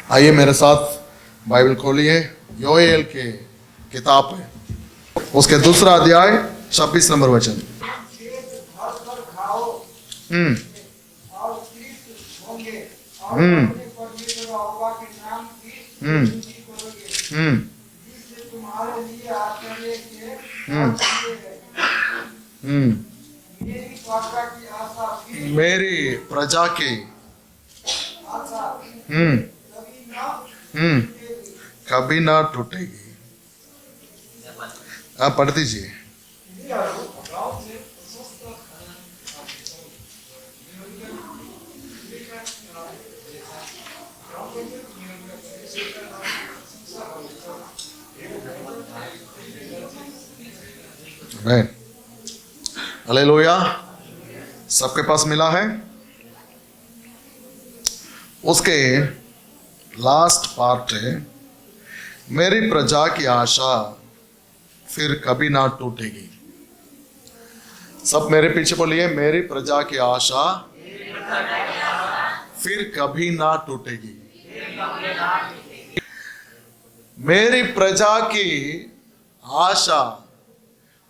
आइए मेरे साथ बाइबल खोलिए, योएल के किताब है, उसके दूसरा अध्याय 26 नंबर वचन। मेरी प्रजा की कभी ना टूटेगी। आप पढ़ दीजिए। हालेलुया। सबके पास मिला है? उसके लास्ट पार्ट है, मेरी प्रजा की आशा फिर कभी ना टूटेगी। सब मेरे पीछे बोलिए, मेरी प्रजा की आशा फिर कभी ना टूटेगी। मेरी प्रजा की आशा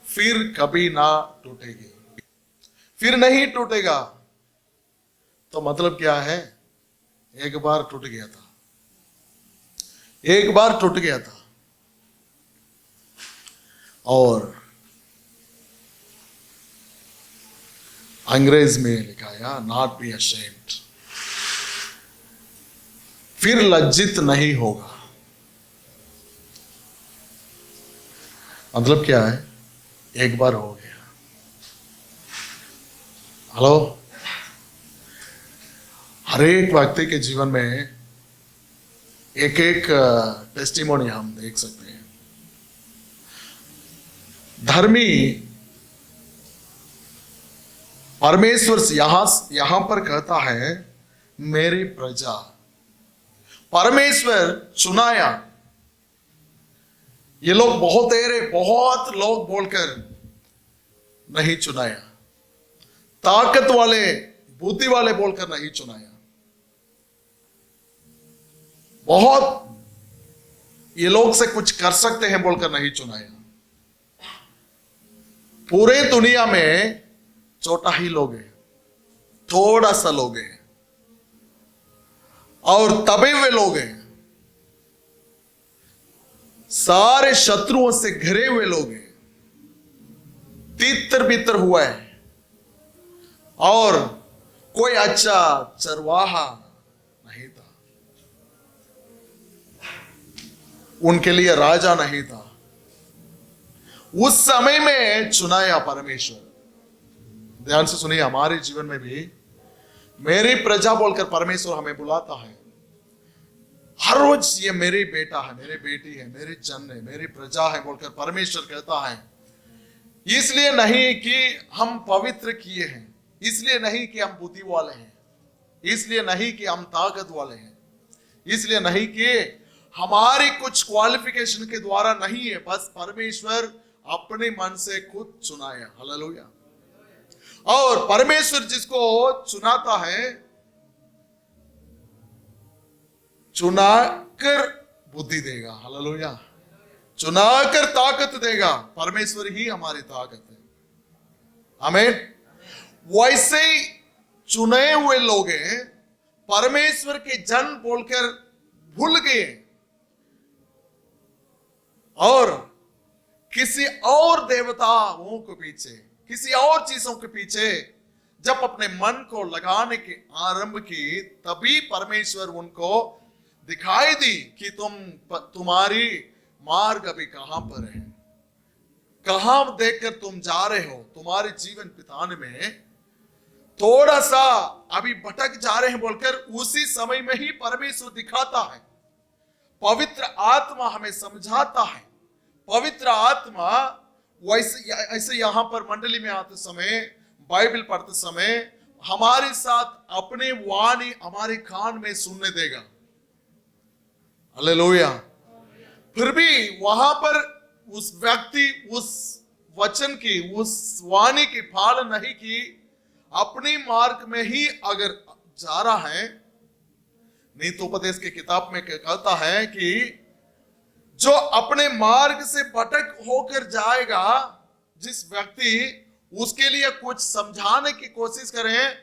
फिर कभी ना टूटेगी। फिर नहीं टूटेगा तो मतलब क्या है? एक बार टूट गया था, एक बार टूट गया था। और अंग्रेज में लिखा है, नॉट बी अशेम्ड, फिर लज्जित नहीं होगा। मतलब क्या है? एक बार हो गया। हेलो, हर एक व्यक्ति के जीवन में एक एक टेस्टिमोनी हम देख सकते हैं। धर्मी परमेश्वर से यहां पर कहता है, मेरी प्रजा, परमेश्वर चुनाया। ये लोग बहुत लोग बोलकर नहीं चुनाया, ताकत वाले बुद्धि वाले बोलकर नहीं चुनाया, बहुत ये लोग से कुछ कर सकते हैं बोलकर नहीं चुनाया। पूरे दुनिया में छोटा ही लोग हैं, थोड़ा सा लोग हैं, और तबे वे लोग हैं, सारे शत्रुओं से घिरे हुए लोग हैं, तितर बितर हुआ है, और कोई अच्छा चरवाहा नहीं था, उनके लिए राजा नहीं था। उस समय में चुनाया परमेश्वर। ध्यान से सुनिए, हमारे जीवन में भी मेरी प्रजा बोलकर परमेश्वर हमें बुलाता है। हर रोज ये मेरी बेटा है, मेरी बेटी है, मेरी जन है, मेरी प्रजा है बोलकर परमेश्वर कहता है। इसलिए नहीं कि हम पवित्र किए हैं, इसलिए नहीं कि हम बुद्धि वाले हैं, इसलिए नहीं कि हम ताकत वाले हैं, इसलिए नहीं कि हमारी कुछ क्वालिफिकेशन के द्वारा नहीं है, बस परमेश्वर अपने मन से खुद चुनाया। हालेलुया। और परमेश्वर जिसको चुनाता है, चुनाकर बुद्धि देगा। हालेलुया। चुनाकर ताकत देगा। परमेश्वर ही हमारी ताकत है। आमीन। वैसे ही चुने हुए लोग हैं, परमेश्वर के जन बोलकर भूल गए और किसी और देवताओं के पीछे, किसी और चीजों के पीछे जब अपने मन को लगाने के आरंभ की, तभी परमेश्वर उनको दिखाई दी कि तुम्हारी मार्ग अभी कहां पर है, कहां देखकर तुम जा रहे हो। तुम्हारे जीवन बिताने में थोड़ा सा अभी भटक जा रहे हैं बोलकर उसी समय में ही परमेश्वर दिखाता है। पवित्र आत्मा हमें समझाता है। पवित्र आत्मा वैसे ऐसे यहां पर मंडली में आते समय, बाइबल पढ़ते समय हमारे साथ अपने वाणी हमारे कान में सुनने देगा। हालेलुया। फिर भी वहां पर उस व्यक्ति उस वचन की, उस वाणी की पालन नहीं की, अपनी मार्ग में ही अगर जा रहा है, नीतोपदेश की किताब में कहता है कि जो अपने मार्ग से भटक होकर जाएगा, जिस व्यक्ति उसके लिए कुछ समझाने की कोशिश करें,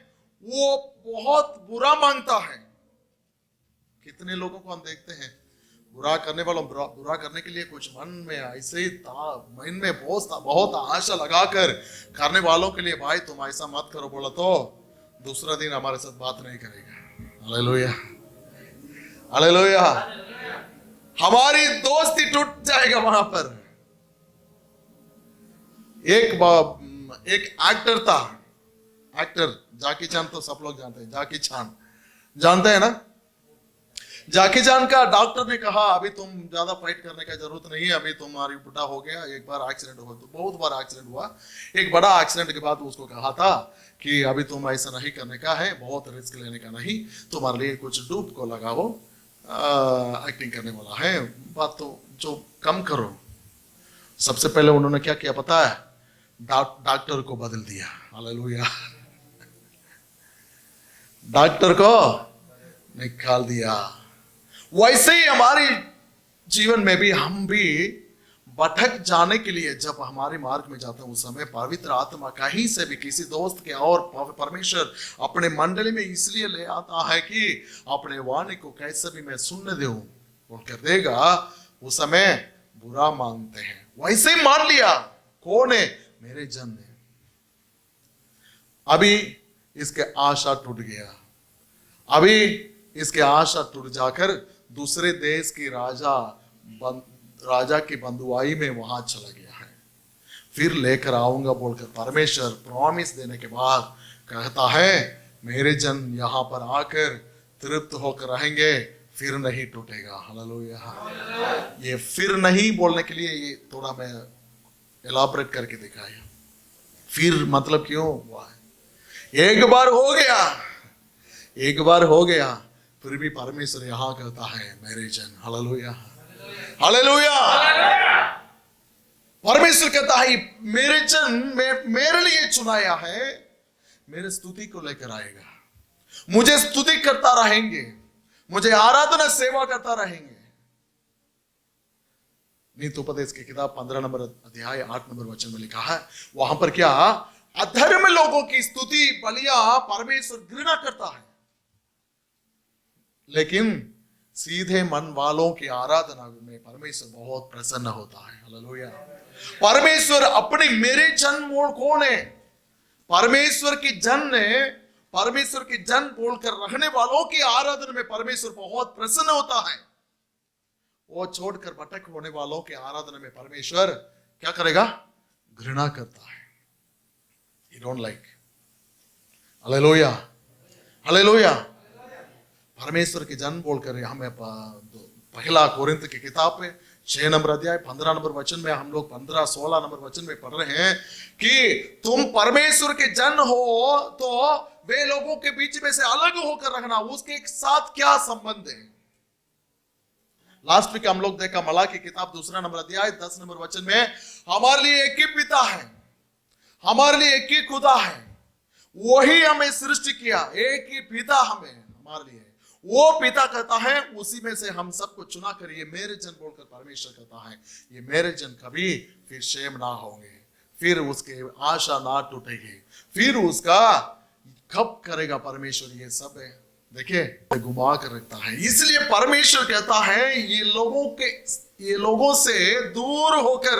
वो बहुत बुरा मांगता है। कितने लोगों को हम देखते हैं, बुरा करने वालों, बुरा करने के लिए कुछ मन में ऐसे ही था, मन में बहुत आशा लगाकर करने वालों के लिए, भाई तुम ऐसा मत करो बोला तो दूसरा दिन हमारे साथ बात नहीं करेगा। Hallelujah, hallelujah. हमारी दोस्ती टूट जाएगा वहां पर। एक एक्टर था, एक्टर जैकी चैन, तो सब लोग जानते हैं, जैकी चैन जानते हैं ना। जैकी चैन का डॉक्टर ने कहा अभी तुम ज्यादा फाइट करने का जरूरत नहीं है, अभी तुम्हारी बुढ़ा हो गया, एक बार एक्सीडेंट हुआ, तो बहुत बार एक्सीडेंट हुआ, एक बड़ा एक्सीडेंट के बाद उसको कहा था कि अभी तुम ऐसा नहीं करने का है, बहुत रिस्क लेने का नहीं, तुम्हारे लिए कुछ डूब को लगाओ, एक्टिंग करने वाला है, बात तो जो कम करो। सबसे पहले उन्होंने क्या किया पता है? डॉक्टर को बदल दिया। हालेलुया, डॉक्टर को निकाल दिया। वैसे ही हमारे जीवन में भी हम भी भटक जाने के लिए जब हमारे मार्ग में जाते हैं, उस समय पवित्र आत्मा कहीं से भी किसी दोस्त के और परमेश्वर अपने मंडली में इसलिए ले आता है कि अपने वाणी को कैसे भी मैं सुनने दूं बोलकर देगा। उस समय बुरा मांगते हैं, वैसे ही मान लिया। कौन है? मेरे जन ने। अभी इसके आशा टूट गया, अभी इसके आशा टूट जाकर दूसरे देश की राजा की बंधुआई में वहां चला गया है। फिर लेकर आऊंगा बोलकर परमेश्वर प्रॉमिस देने के बाद कहता है मेरे जन यहां पर आकर तृप्त होकर रहेंगे, फिर नहीं टूटेगा। हालेलुया। ये फिर नहीं बोलने के लिए ये थोड़ा मैं एलाबरेट करके दिखाया। फिर मतलब क्यों हुआ है? एक बार हो गया, एक बार हो गया, फिर भी परमेश्वर यहां कहता है मेरे जन। Hallelujah, hallelujah. परमेश्वर कहता है मेरे जन मेरे लिए चुनाया है, मेरे स्तुति को लेकर आएगा, मुझे स्तुति करता रहेंगे, मुझे आराधना सेवा करता रहेंगे। नीतोपदेश की किताब 15 नंबर अध्याय 8 नंबर वचन में लिखा है, वहां पर क्या? अधर्म लोगों की स्तुति बलियां परमेश्वर घृणा करता है, लेकिन सीधे मन वालों की आराधना में परमेश्वर बहुत प्रसन्न होता है। हालेलुया। परमेश्वर अपने मेरे जन मोड़ कौन है? परमेश्वर की जन ने, परमेश्वर के जन बोलकर रहने वालों की आराधना में परमेश्वर बहुत प्रसन्न होता है। वो छोड़कर भटक होने वालों के आराधना में परमेश्वर क्या करेगा? घृणा करता है। He don't like। Hallelujah, hallelujah. परमेश्वर के जन बोलकर हमें पहला कोरिन्थ की किताब में 6 नंबर अध्याय 15 नंबर वचन में हम लोग 15-16 नंबर वचन में पढ़ रहे हैं कि तुम परमेश्वर के जन हो तो वे लोगों के बीच में से अलग होकर रखना। उसके साथ क्या संबंध है? लास्ट वीक हम लोग देखा मलाकी किताब 2 नंबर अध्याय 10 नंबर वचन में, हमारे लिए एक ही पिता है, हमारे लिए एक ही खुदा है, वही हमें सृष्टि किया, एक ही पिता हमारे लिए, वो पिता कहता है उसी में से हम सबको चुना कर ये मेरे जन बोलकर परमेश्वर कहता है ये मेरे जन कभी फिर शेम ना होंगे, फिर उसके आशा ना टूटेगी, फिर उसका कब करेगा परमेश्वर ये सब है। देखिए घुमा कर रखता है। इसलिए परमेश्वर कहता है ये लोगों से दूर होकर,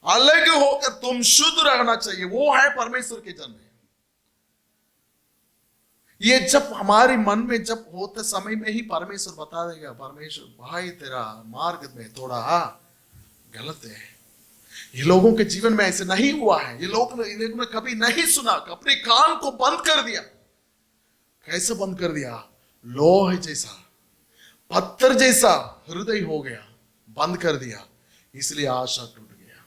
अलग होकर तुम शुद्ध रहना चाहिए। वो है परमेश्वर के जन। ये जब हमारे मन में जब होते समय में ही परमेश्वर बता देगा, परमेश्वर भाई तेरा मार्ग में थोड़ा गलत है। ये लोगों के जीवन में ऐसे नहीं हुआ है, ये लोगों ने कभी नहीं सुना, अपने कान को बंद कर दिया। कैसे बंद कर दिया? लोह जैसा, पत्थर जैसा हृदय हो गया, बंद कर दिया, इसलिए आशा टूट गया।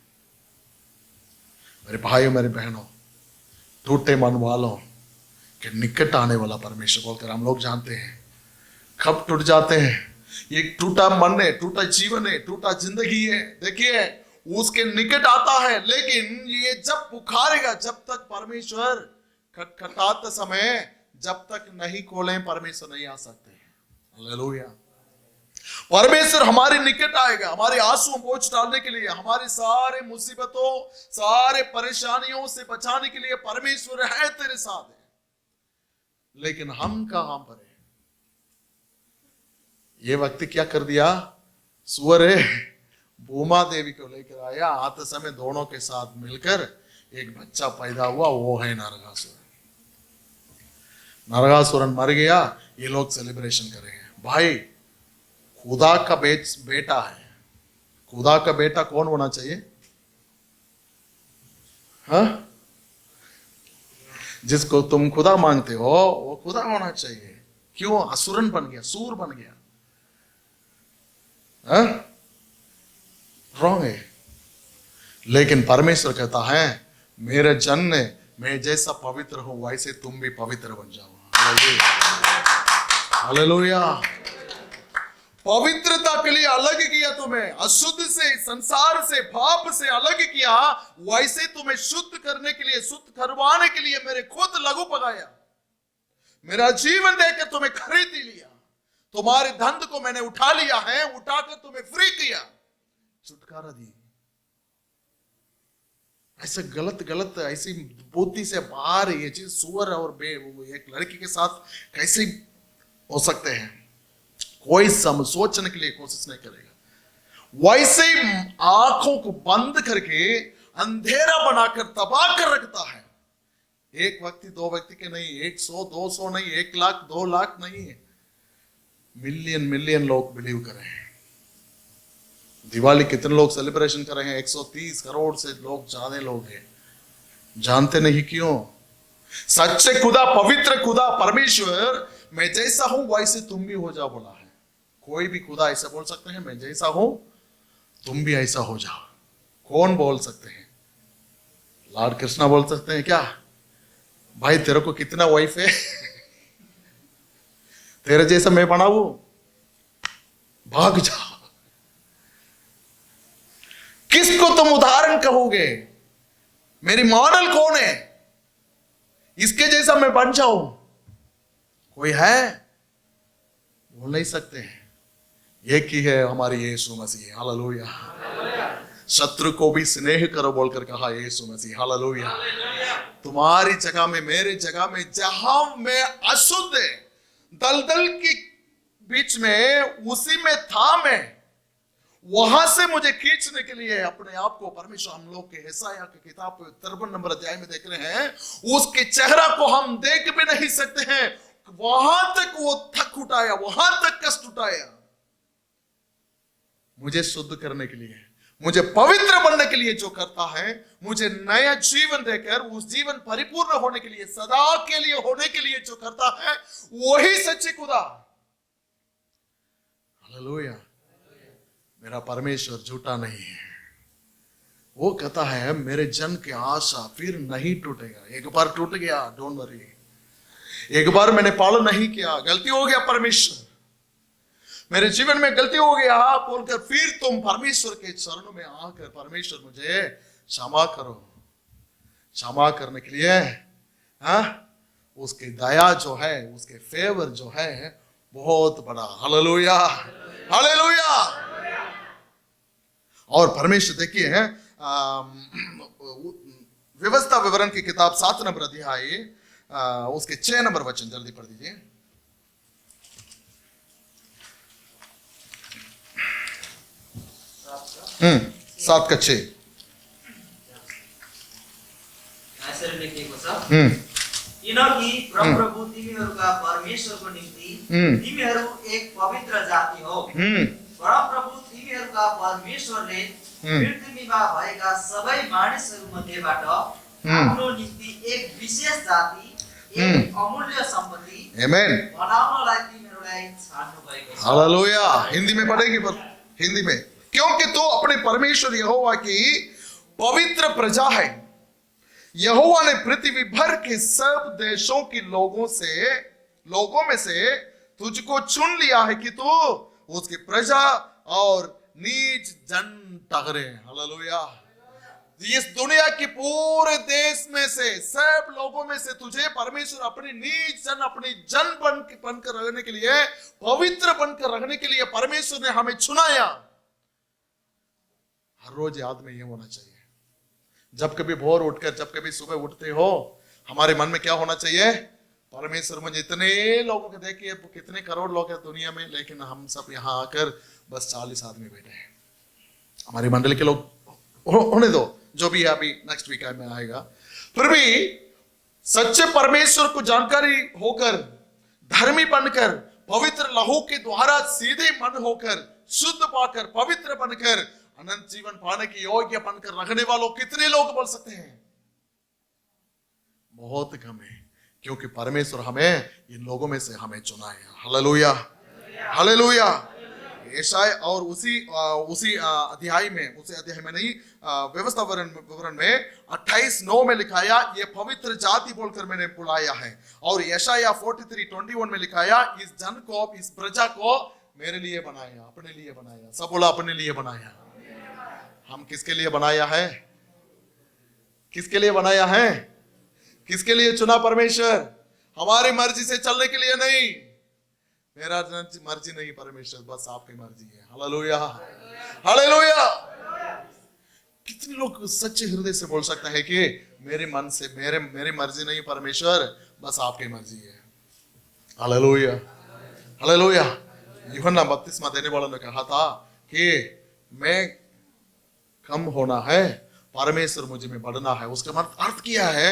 मेरे भाइयों मेरे बहनों, टूटे मन वालों के निकट आने वाला परमेश्वर बोलकर हम लोग जानते हैं कब टूट जाते हैं? एक टूटा मन है, टूटा जीवन है, टूटा जिंदगी है, देखिए उसके निकट आता है, लेकिन ये जब पुकारेगा, जब तक परमेश्वर खटखटाते समय जब तक नहीं खोले परमेश्वर नहीं आ सकते। हालेलुया। परमेश्वर हमारे निकट आएगा, हमारे आंसू पोंछ डालने के लिए, हमारे सारे मुसीबतों, सारे परेशानियों से बचाने के लिए परमेश्वर है, तेरे साथ है। लेकिन हम कहां पर है? ये व्यक्ति क्या कर दिया? सुअर है, भूमा देवी को लेकर आया, आते समय दोनों के साथ मिलकर एक बच्चा पैदा हुआ, वो है नरकासुर। नरकासुरन मर गया, ये लोग सेलिब्रेशन करेंगे। भाई खुदा का बेटा है, खुदा का बेटा कौन होना चाहिए? हाँ, जिसको तुम खुदा मांगते हो वो खुदा होना चाहिए। क्यों असुरन बन गया, सूर बन गया? रॉन्ग है। लेकिन परमेश्वर कहता है मेरे जन ने मैं जैसा पवित्र हूं वैसे तुम भी पवित्र बन जाओ। हालेलुया। पवित्रता के लिए अलग किया तुम्हें, अशुद्ध से, संसार से, पाप से अलग किया, वैसे तुम्हें शुद्ध करने के लिए, शुद्ध करवाने के लिए मेरे खुद लघु पकाया, मेरा जीवन देकर तुम्हें खरीद लिया, तुम्हारे धन को मैंने उठा लिया है, उठाकर तुम्हें फ्री किया, छुटकारा दी। ऐसे गलत ऐसी बुद्धि से बाहर ये चीज सुअर और एक लड़की के साथ कैसे हो सकते हैं? कोई सोचने के लिए कोशिश नहीं करेगा। वैसे ही आंखों को बंद करके अंधेरा बनाकर तबाह कर रखता है। एक व्यक्ति, दो व्यक्ति के नहीं, 100, 200 नहीं, 1 लाख, 2 लाख नहीं, मिलियन लोग बिलीव कर रहे हैं। दिवाली कितने लोग सेलिब्रेशन कर रहे हैं? 130 करोड़ से लोग, ज्यादा लोग हैं। जानते नहीं क्यों? सच्चे खुदा, पवित्र खुदा परमेश्वर मैं जैसा हूं वैसे तुम भी हो जाओ बोला है। कोई भी खुदा ऐसा बोल सकते हैं मैं जैसा हूं तुम भी ऐसा हो जाओ? कौन बोल सकते हैं? लॉर्ड कृष्णा बोल सकते हैं क्या? भाई तेरे को कितना वाइफ है तेरे जैसा मैं बनाऊं, भाग जा। किसको तुम उदाहरण कहोगे? मेरी मॉडल कौन है? इसके जैसा मैं बन जाऊं? कोई है? बोल नहीं सकते हैं। एक ही है हमारे यीशु मसीह। हालेलुया। शत्रु को भी स्नेह करो बोलकर कहा यीशु मसीह। हालेलुया। तुम्हारी जगह में, मेरे जगह में, जहां मैं अशुद्ध दलदल के बीच में उसी में था, मैं वहां से मुझे खींचने के लिए अपने आप को परमेश्वर, हम लोग के यशायाह की किताब 53 नंबर अध्याय में देख रहे हैं, उसके चेहरा को हम देख भी नहीं सकते हैं। वहां तक वो थक उठाया, वहां तक कष्ट उठाया मुझे शुद्ध करने के लिए, मुझे पवित्र बनने के लिए। जो करता है मुझे नया जीवन देकर उस जीवन परिपूर्ण होने के लिए, सदा के लिए होने के लिए जो करता है वही सच्ची खुदा। हालेलुया। मेरा परमेश्वर झूठा नहीं है। वो कहता है मेरे जन की आशा फिर नहीं टूटेगा। एक बार टूट गया, डोंट वरी। एक बार मैंने पालन नहीं किया, गलती हो गया, परमेश्वर मेरे जीवन में गलती हो गया बोलकर फिर तुम परमेश्वर के चरणों में आकर परमेश्वर मुझे क्षमा करो। क्षमा करने के लिए उसकी दया जो है, उसके फेवर जो है बहुत बड़ा। Hallelujah, hallelujah. और परमेश्वर देखिए है व्यवस्था विवरण की किताब 7 नंबर अध्याय उसके 6 नंबर वचन जल्दी पढ़ दीजिए। सात का 6। किनकि प्रभु तिमीहरूका परमेश्वरको निम्ति तिमीहरू एक पवित्र जाति हो। परमप्रभु तिमीहरूका परमेश्वरले पृथ्वीमा भएका सबै मानिसहरू मध्येबाट आफ्नो निम्ति एक विशेष जाति, एक अमूल्य सम्पत्ति बनाउनलाई तिमीहरूलाई छान्नु भएको छ। हालेलुया। हिंदी में पढ़ेगी पर हिंदी में, क्योंकि तू अपने परमेश्वर यहोवा की पवित्र प्रजा है। यहोवा ने पृथ्वी भर के सब देशों के लोगों में से तुझको चुन लिया है कि तू उसकी प्रजा और नीच जन टकरे। हालेलुया। इस दुनिया की पूरे देश में से सब लोगों में से तुझे परमेश्वर अपनी नीच जन, अपनी जन बनकर रहने के लिए, पवित्र बनकर रहने के लिए परमेश्वर ने हमें चुनाया। हर रोज याद में ये होना चाहिए। जब कभी भोर उठकर, जब कभी सुबह उठते हो, हमारे मन में क्या होना चाहिए? परमेश्वर, मुझे इतने लोगों को देखिए, कितने करोड़ लोग हैं दुनिया में, लेकिन हम सब यहाँ आकर बस 40 आदमी बैठे हैं। हमारी मंडली के लोग होने दो, जो भी अभी नेक्स्ट वीक में आएगा, फिर भी सच्चे परमेश्वर को जानकारी होकर, धर्मी बनकर, पवित्र लहू के द्वारा सीधे मन होकर, शुद्ध पाकर, पवित्र बनकर, अनंत जीवन पाने की योग्य बनकर रहने वालों कितने लोग बोल सकते हैं? बहुत कम है, क्योंकि परमेश्वर हमें इन लोगों में से हमें चुना है। Hallelujah, hallelujah. यशाया और उसी अध्याय में नहीं, व्यवस्था विवरण में 28:9 में लिखाया, ये पवित्र जाति बोलकर मैंने बुलाया है। और यशाया 43:21 में लिखाया, इस जन को, इस प्रजा को मेरे लिए बनाया, अपने लिए बनाया। सब बोला अपने लिए बनाया। हम किसके लिए बनाया है? किसके लिए बनाया है? किसके लिए चुना परमेश्वर? हमारी मर्जी से चलने के लिए नहीं, मेरा मर्जी नहीं परमेश्वर, बस आपकी मर्जी है। Hallelujah, hallelujah. कितने लोग सच्चे हृदय से बोल सकते हैं कि मेरे मन से, मेरी मर्जी नहीं परमेश्वर, बस आपकी मर्जी है। Hallelujah, hallelujah. यूहन्ना 32वां देने वालों ने कहा था कि मैं कम होना है, परमेश्वर मुझे में बढ़ना है। उसका अर्थ किया है,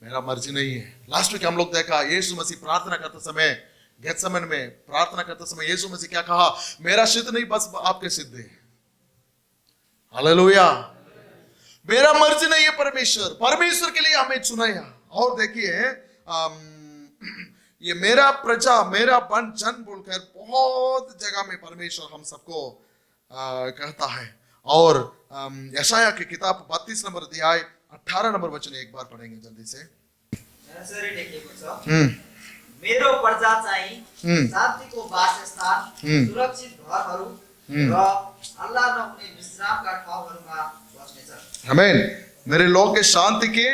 मेरा मर्जी नहीं है। लास्ट वीक हम लोग देखा, यीशु मसीह प्रार्थना करते समय, गेत्सेमन में प्रार्थना करते समय यीशु मसीह क्या कहा? मेरा सिद्ध नहीं, बस आपके सिद्ध है। हालेलुया। मेरा मर्जी नहीं है परमेश्वर, परमेश्वर के लिए हमें चुनाया। और देखिए, ये मेरा प्रजा, मेरा जन बोलकर बहुत जगह में परमेश्वर हम सबको कहता है। और यशाया की किताब 32 नंबर अध्याय 18 नंबर वचन एक बार पढ़ेंगे जल्दी से। मेरो प्रजा चाहिँ शान्तिको वासस्थान, सुरक्षित घरहरू र हल्ला नहुने विश्रामका ठाउँहरूमा बस्नेछ। आमीन। मेरे लोग के शांति के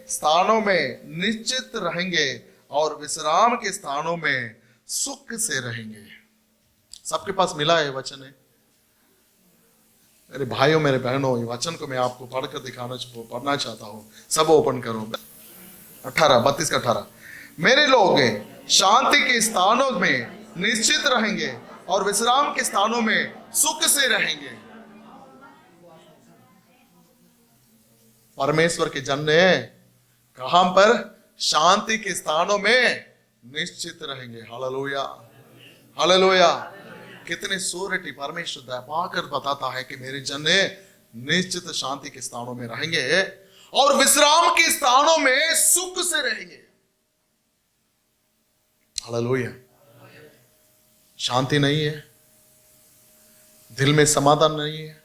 स्थानों में निश्चित रहेंगे और विश्राम के स्थानों में सुख से रहेंगे। सबके पास मिला है वचन है। मेरे भाइयों, मेरे बहनों, ये वचन को मैं आपको पढ़कर पढ़ना चाहता हूँ। सब ओपन करो। 32 का 18। मेरे लोग शांति के स्थानों में निश्चित रहेंगे और विश्राम के स्थानों में सुख से रहेंगे। परमेश्वर के जन ने कहां पर? शांति के स्थानों में निश्चित रहेंगे। Hallelujah, hallelujah. कितने सूरटी परमेश्वर दयाकर बताता है कि मेरे जन निश्चित शांति के स्थानों में रहेंगे और विश्राम के स्थानों में सुख से रहेंगे। हालेलुया। शांति नहीं है, दिल में समाधान नहीं है,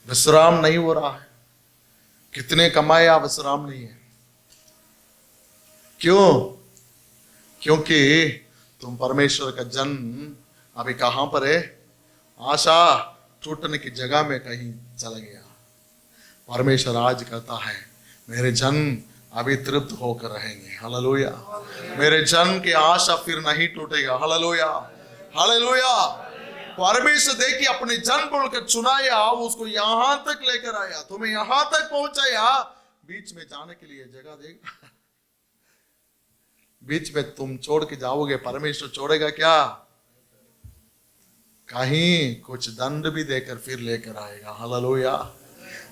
विश्राम नहीं हो रहा है। कितने कमाया, विश्राम नहीं है। क्यों? क्योंकि तुम परमेश्वर का जन अभी कहां पर है? आशा टूटने की जगह में कहीं चला गया। परमेश्वर आज कहता है, मेरे जन अभी तृप्त होकर रहेंगे। हालेलुया। मेरे जन की आशा फिर नहीं टूटेगा। Hallelujah, hallelujah. परमेश्वर देखिए अपने जन बोलकर चुनाया, उसको यहां तक लेकर आया, तुम्हें यहां तक पहुंचाया। बीच में जाने के लिए जगह देगा? बीच में तुम छोड़ के जाओगे, परमेश्वर छोड़ेगा क्या? कहीं कुछ दंड भी देकर फिर लेकर आएगा। Hallelujah,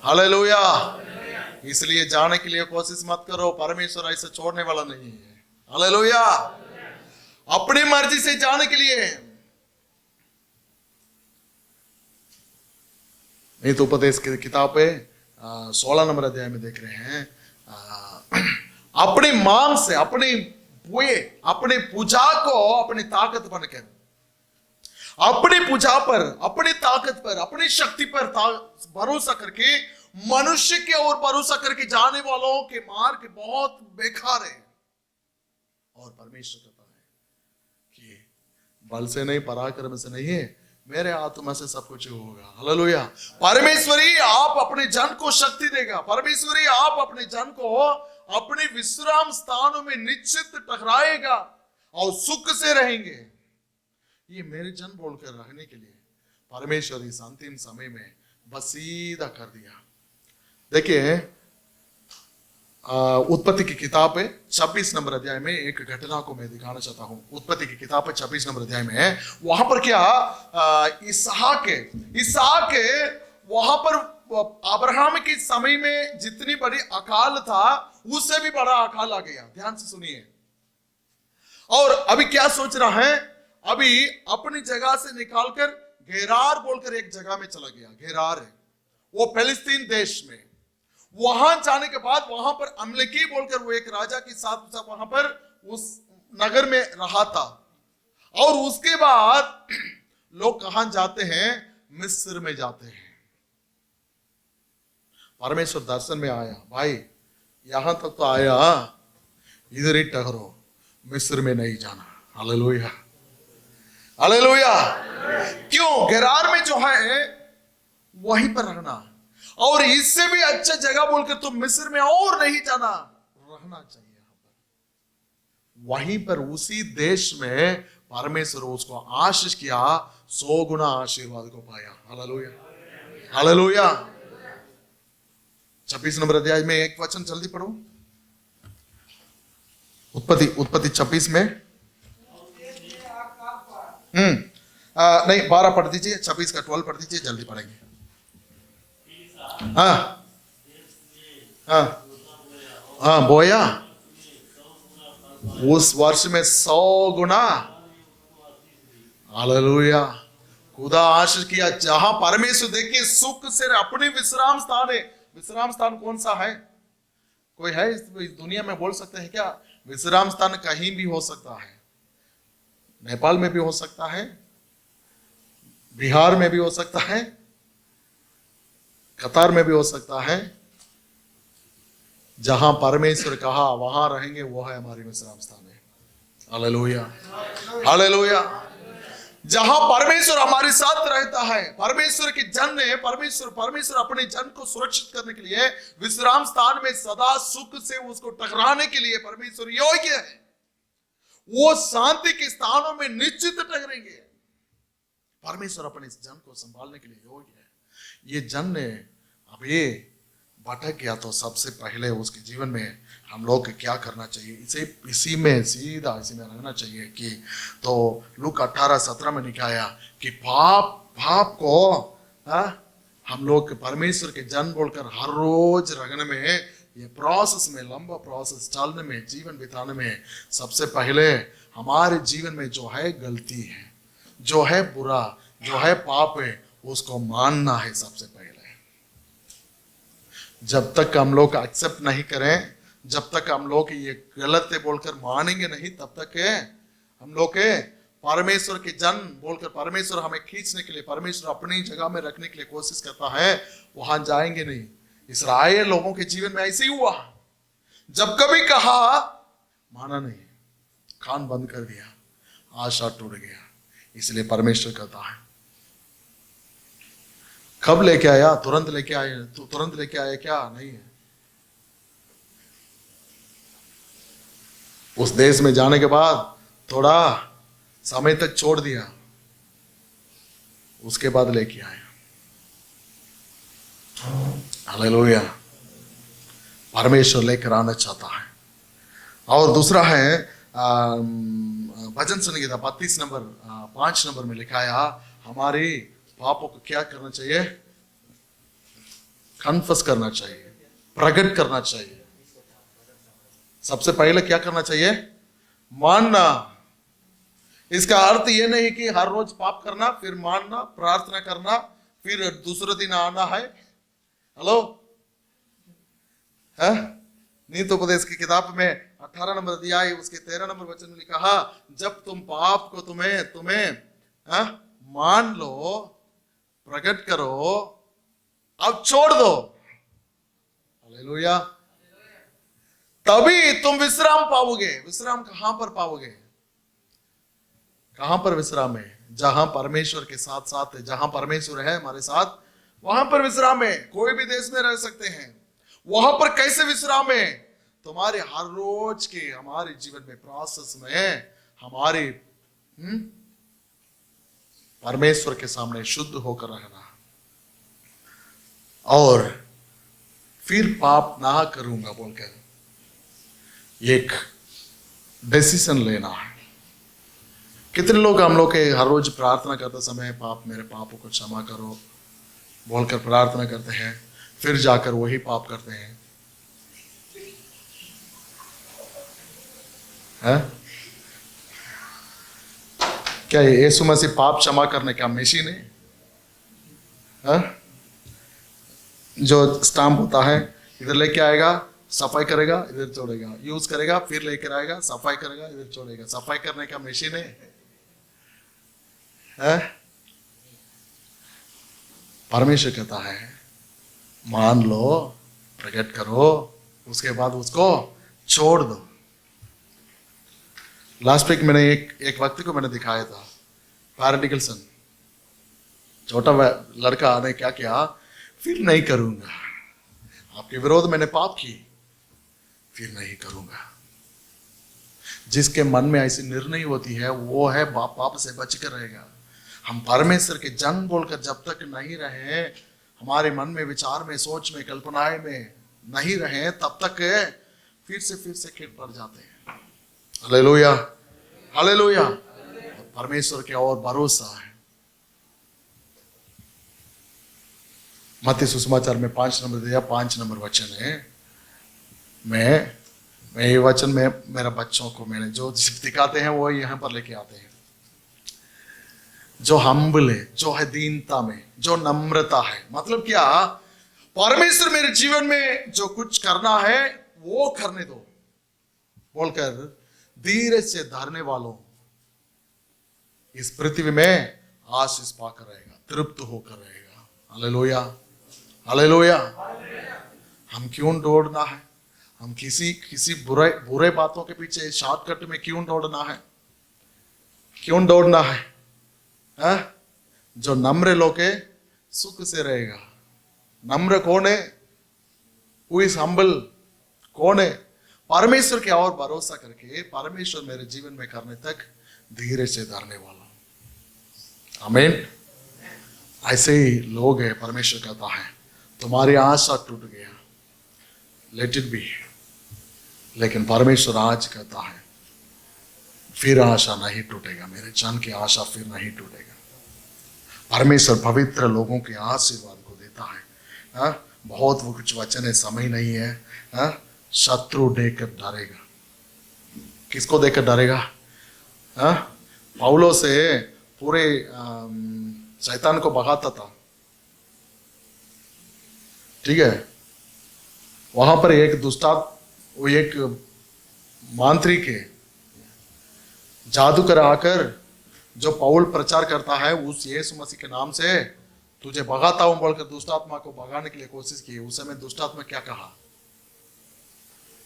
hallelujah. इसलिए जाने के लिए कोशिश मत करो, परमेश्वर ऐसे छोड़ने वाला नहीं है। हालेलुया। अपनी मर्जी से जाने के लिए नहीं तो उपदेश की किताब पे 16 नंबर अध्याय में देख रहे हैं, अपने मांग से, अपने पूजा को अपनी ताकत बनकर, अपनी पूजा पर, अपनी ताकत पर, अपनी शक्ति पर भरोसा करके, मनुष्य के ओर भरोसा करके जाने वालों के मार्ग बहुत बेकार है। और परमेश्वर कहता है कि बल से नहीं, पराक्रम से नहीं है, मेरे आत्मा से सब कुछ होगा। हालेलुया। परमेश्वरी आप अपने जन को शक्ति देगा। परमेश्वरी आप अपने जन को अपने विश्राम स्थानों में निश्चित ठहराएगा और सुख से रहेंगे। ये मेरे जन बोलकर रहने के लिए परमेश्वर इस अंतिम समय में बस सीधा कर दिया। देखिए उत्पत्ति की किताब है 26 नंबर अध्याय में एक घटना को मैं दिखाना चाहता हूं। उत्पत्ति की किताब है 26 नंबर अध्याय में, वहां पर क्या इसहाक वहां पर अब्राहम के समय में जितनी बड़ी अकाल था उससे भी बड़ा अकाल आ गया। ध्यान से सुनिए। और अभी क्या सोच रहा है, अभी अपनी जगह से निकालकर गेरार बोलकर एक जगह में चला गया। गेरार है वो फिलिस्तीन देश में। वहां जाने के बाद वहां पर अमलेकी बोलकर वो एक राजा के साथ वहां पर उस नगर में रहा था। और उसके बाद लोग कहां जाते हैं, मिस्र में जाते हैं। परमेश्वर दर्शन में आया, भाई यहां तक तो आया, इधर ही ठहरो, मिस्र में नहीं जाना। Hallelujah, hallelujah. क्यों? गेरार में जो है वहीं पर रहना, और इससे भी अच्छा जगह बोलकर तुम मिस्र में और नहीं जाना, रहना चाहिए यहां पर। वहीं पर उसी देश में परमेश्वर उसको आशीष किया, 100 गुना आशीर्वाद को पाया। Hallelujah, hallelujah. 26 नंबर अध्याय में एक वचन जल्दी पढ़ो। उत्पत्ति 26 में नहीं 12 पढ़ दीजिए, 26 का 12 पढ़ दीजिए, जल्दी पढ़ेंगे। हाँ हाँ हाँ, बोया उस वर्ष में 100 गुना। हालेलुया। खुदा आशीष किया। जहां परमेश्वर देखिए सुख से अपने विश्राम स्थान है। विश्राम स्थान कौन सा है? कोई है इस दुनिया में बोल सकते हैं क्या? विश्राम स्थान कहीं भी हो सकता है। नेपाल में भी हो सकता है, बिहार में भी हो सकता है, कतार में भी हो सकता है। जहां परमेश्वर कहा वहां रहेंगे, वो है हमारी विश्राम स्थान है। Hallelujah, hallelujah. जहां परमेश्वर हमारे साथ रहता है, परमेश्वर के जन ने परमेश्वर अपने जन को सुरक्षित करने के लिए विश्राम स्थान में सदा सुख से उसको टकराने के लिए परमेश्वर योग्य है। वो शांति के स्थानों में निश्चित टकरेंगे। परमेश्वर अपने इस जन को संभालने के लिए योग्य है। ये जन ने अब ये भटक गया तो सबसे पहले उसके जीवन में हम लोग को क्या करना चाहिए? इसी में रहना चाहिए कि तो लूका 18:17 में लिखाया कि पाप को हम लोग परमेश्वर के जन बोलकर हर रोज रगने में, ये प्रोसेस में, लंबा प्रोसेस चलने में, जीवन बिताने में सबसे पहले हमारे जीवन में जो है गलती है, जो है बुरा, जो है पाप है, उसको मानना है सबसे पहले। जब तक हम लोग एक्सेप्ट नहीं करें, जब तक हम लोग ये गलत है बोलकर मानेंगे नहीं, तब तक हम लोग के परमेश्वर के जन बोलकर परमेश्वर हमें खींचने के लिए, परमेश्वर अपनी जगह में रखने के लिए कोशिश करता है, वहां जाएंगे नहीं। इस्राएल लोगों के जीवन में ऐसे ही हुआ। जब कभी कहा माना नहीं, कान बंद कर दिया, आशा टूट गया। इसलिए परमेश्वर कहता है कब लेके आया? तुरंत लेके आए? तुरंत लेके आए क्या? नहीं है। उस देश में जाने के बाद थोड़ा समय तक छोड़ दिया, उसके बाद लेके आया। हालेलुया। परमेश्वर लेकर आना चाहता है। और दूसरा है भजन संगीता 32 नंबर 5 नंबर में लिखाया, हमारे पापों को क्या करना चाहिए? कन्फेस करना चाहिए, प्रकट करना चाहिए। सबसे पहले क्या करना चाहिए? मानना। इसका अर्थ यह नहीं कि हर रोज पाप करना, फिर मानना, प्रार्थना करना, फिर दूसरे दिन आना है। हेलो, है? नीति उपदेश की किताब में 18 नंबर अध्याय उसके 13 नंबर वचन में लिखा, जब तुम पाप को तुम्हें मान लो, प्रकट करो, अब छोड़ दो। हालेलुया। तभी तुम विश्राम पाओगे। विश्राम कहां पर पाओगे? कहां पर विश्राम है? जहां परमेश्वर के साथ साथ है, जहां परमेश्वर है हमारे साथ, वहां पर विश्राम है। कोई भी देश में रह सकते हैं, वहां पर कैसे विश्राम है? तुम्हारे हर रोज के हमारे जीवन में प्रोसेस में हमारे परमेश्वर के सामने शुद्ध होकर रहना, और फिर पाप ना करूंगा बोलकर एक डिसीजन लेना है। कितने लोग हम लोग के हर रोज प्रार्थना करते समय पाप, मेरे पापों को क्षमा करो बोलकर प्रार्थना करते हैं, फिर जाकर वही पाप करते हैं। क्या यीशु मसीह पाप क्षमा करने का मशीन है? जो स्टाम्प होता है, इधर लेके आएगा, सफाई करेगा, इधर छोड़ेगा, यूज करेगा, फिर लेकर आएगा, सफाई करेगा, इधर छोड़ेगा। सफाई करने का मशीन है? परमेश्वर कहता है मान लो, प्रकट करो, उसके बाद उसको छोड़ दो। लास्ट वीक मैंने एक व्यक्ति को मैंने दिखाया था, पैराडिकल सन, छोटा लड़का ने क्या किया, फिर नहीं करूंगा, आपके विरोध मैंने पाप की, फिर नहीं करूंगा। जिसके मन में ऐसी निर्णय होती है वो है पाप से बच कर रहेगा। हम परमेश्वर के जन बोलकर जब तक नहीं रहे, हमारे मन में, विचार में, सोच में, कल्पनाएं में नहीं रहे, तब तक फिर से खेत पड़ जाते हैं। Hallelujah, hallelujah. परमेश्वर के और भरोसा है। मत्ती सुसमाचार में 5 नंबर दिया, 5 नंबर वचन है। मैं ये वचन में मेरा बच्चों को मैंने जो दिखाते हैं वो यहाँ पर लेके आते हैं। जो हम्बल है, जो है दीनता में, जो नम्रता है, मतलब क्या, परमेश्वर मेरे जीवन में जो कुछ करना है वो करने दो बोलकर धीरे से धरने वालों इस पृथ्वी में आशीष पाकर रहेगा, तृप्त होकर रहेगा। Hallelujah, hallelujah. हम क्यों दौड़ना है? हम किसी बुरे बातों के पीछे शॉर्टकट में क्यों दौड़ना है? क्यों दौड़ना है? जो नम्र लोग है सुख से रहेगा। नम्र कौन है? Who is humble? कौन है? परमेश्वर के और भरोसा करके परमेश्वर मेरे जीवन में करने तक धीरे से धरने वाला। आमीन। ऐसे ही लोग है, परमेश्वर कहता है तुम्हारी आशा टूट गया, लेट इट बी। लेकिन परमेश्वर आज कहता है फिर आशा नहीं टूटेगा, मेरे जन की आशा फिर नहीं टूटेगा। परमेश्वर पवित्र लोगों के आशीर्वाद को देता है। बहुत वो कुछ वचन है, समय नहीं है। शत्रु देकर डरेगा। किसको देकर डरेगा? पौलो से पूरे शैतान को भगाता था, ठीक है। वहां पर एक मांत्रिक है, जादूगर आकर जो पौल प्रचार करता है उस यीशु मसीह के नाम से तुझे भगाता हूं बोलकर दुष्ट आत्मा को भगाने के लिए कोशिश की। उस समय दुष्ट आत्मा क्या कहा?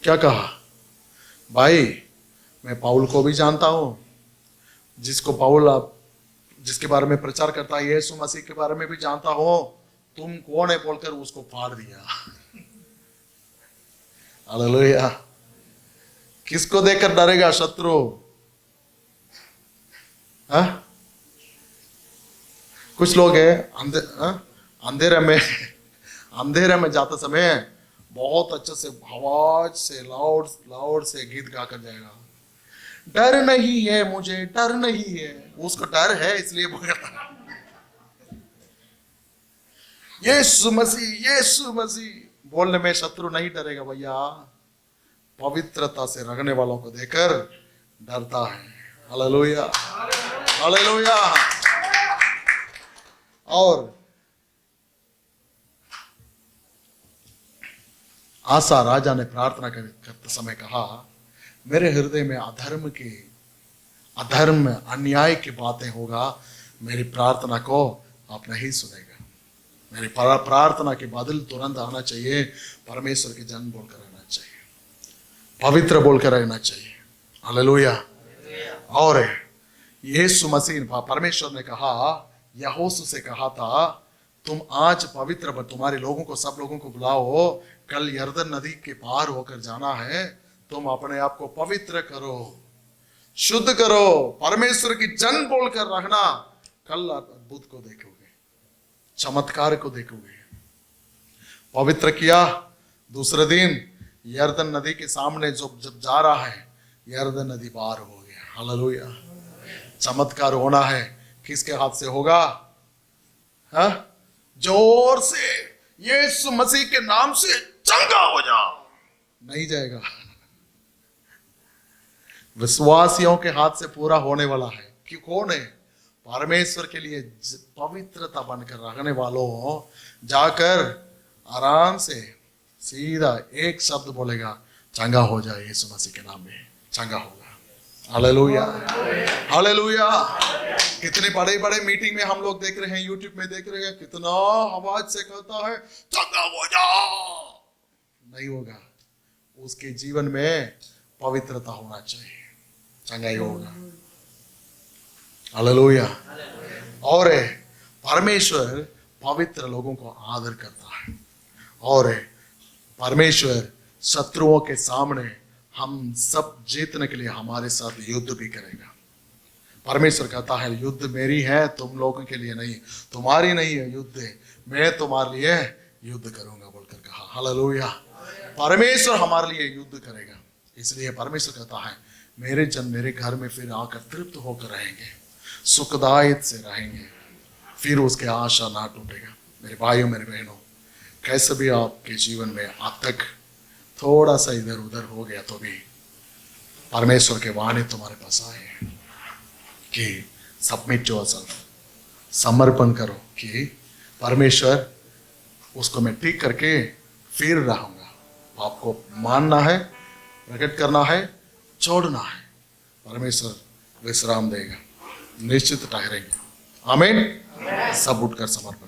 क्या कहा? भाई मैं पौल को भी जानता हूं, जिसको पौल जिसके बारे में प्रचार करता है यीशु मसीह के बारे में भी जानता हूं, तुम कौन है बोलकर उसको फाड़ दिया। हालेलुया। किसको देखकर डरेगा शत्रु? कुछ लोग है अंधेरे में जाते समय बहुत अच्छे से आवाज से लाउड से गीत गाकर जाएगा, डर नहीं है मुझे, डर नहीं है। उसको डर है इसलिए बोलता यीशु मसीह बोलने में शत्रु नहीं डरेगा भैया, पवित्रता से रखने वालों को देखकर डरता है। Hallelujah, hallelujah. और आसा राजा ने प्रार्थना करते समय कहा, मेरे हृदय में अधर्म अन्याय की बातें होगा, मेरी प्रार्थना को आप नहीं सुनेगा। मेरी प्रार्थना के बदल तुरंत आना चाहिए। परमेश्वर के जन बोलकर रहना चाहिए, पवित्र बोलकर रहना चाहिए। हालेलुया। और यीशु मसीह परमेश्वर ने कहा, यहोशू से कहा था, तुम आज पवित्र, तुम्हारे लोगों को, सब लोगों को बुलाओ, कल यरदन नदी के पार होकर जाना है, तुम अपने आप को पवित्र करो, शुद्ध करो, परमेश्वर की जन बोलकर रखना, कल अद्भुत को देखोगे, चमत्कार को देखोगे। पवित्र किया, दूसरे दिन यरदन नदी के सामने जब जा रहा है, यरदन नदी पार हो गया। हालेलुया। चमत्कार होना है, किसके हाथ से होगा? हाँ, जोर से यीशु मसीह के नाम से चंगा हो जाओ। नहीं जाएगा, विश्वासियों के हाथ से पूरा होने वाला है। कि कौन है? परमेश्वर के लिए पवित्रता बनकर रखने वालों जाकर आराम से सीधा एक शब्द बोलेगा, चंगा हो जाए, यीशु मसीह के नाम में चंगा होगा। Hallelujah, hallelujah. कितने बड़े बड़े मीटिंग में हम लोग देख रहे हैं, यूट्यूब में देख रहे हैं, कितना आवाज से कहता है चंगा हो जाओ। नहीं होगा, उसके जीवन में पवित्रता होना चाहिए, चंगा ही होगा। हालेलुया। और परमेश्वर पवित्र लोगों को आदर करता है, और परमेश्वर शत्रुओं के सामने हम सब जीतने के लिए हमारे साथ युद्ध भी करेगा। परमेश्वर कहता है, युद्ध मेरी है, तुम लोगों के लिए नहीं, तुम्हारी नहीं है युद्ध, मैं तुम्हारे लिए युद्ध करूंगा बोलकर कहा। हालेलुया। परमेश्वर हमारे लिए युद्ध करेगा, इसलिए परमेश्वर कहता है, मेरे जन मेरे घर में फिर आकर तृप्त होकर रहेंगे, सुखदायक से रहेंगे, फिर उसके आशा ना टूटेगा। मेरे भाइयों, मेरे बहनों, कैसे भी आपके जीवन में अब तक थोड़ा सा इधर उधर हो गया, तो भी परमेश्वर के वाणी तुम्हारे पास आए कि सबमिट योरसेल्फ, समर्पण करो कि परमेश्वर उसको मैं ठीक करके फिर रहूंगा। आपको मानना है, प्रकट करना है, छोड़ना है, परमेश्वर विश्राम देगा, निश्चित ठहरेंगे। आमीन। सब उठकर समर्पण